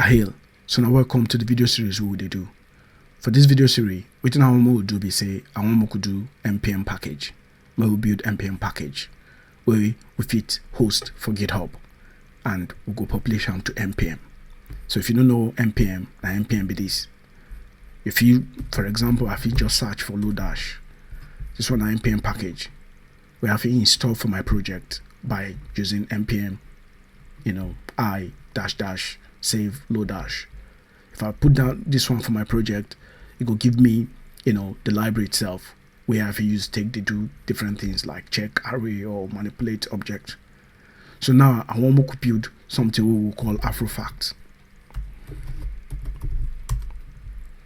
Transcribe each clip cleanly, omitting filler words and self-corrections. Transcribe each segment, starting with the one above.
Hail. So now welcome to the video series we will do. For this video series, what I will do be say I want to do npm package. We will build npm package where we fit host for GitHub and we go publish them to npm. So if you don't know npm, now npm be this. If you, for example, if you just search for Lodash, this one is npm package where I have to install for my project by using npm, I -- save Lodash. If I put down this one for my project, it will give me, the library itself where I have to use to do different things like check array or manipulate object. So now I want to build something we will call Afrofact.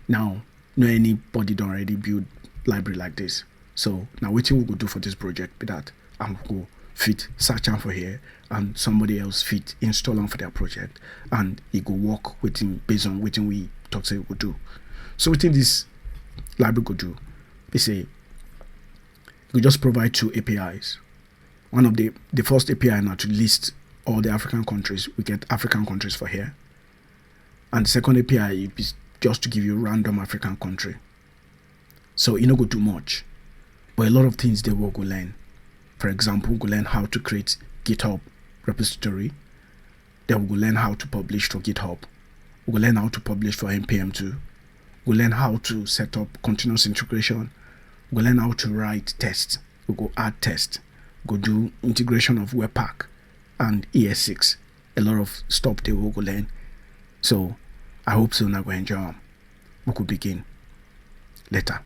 Now, no anybody don't already build library like this. So now what we will do for this project be that I'm going to fit search for here and somebody else fit install them for their project and it go work within based on what we talk say we will do. So within this library go do, they say we just provide two APIs. One of the first API now to list all the African countries. We get African countries for here. And the second API is just to give you random African country. So you go do much. But a lot of things they will go learn. For example, we will learn how to create GitHub repository. Then we will learn how to publish to GitHub. We will learn how to publish for npm too. We will learn how to set up continuous integration. We will learn how to write tests. We will go add tests. Go do integration of Webpack and ES6. A lot of stuff they will go learn. So I hope so now go enjoy them. We could begin later.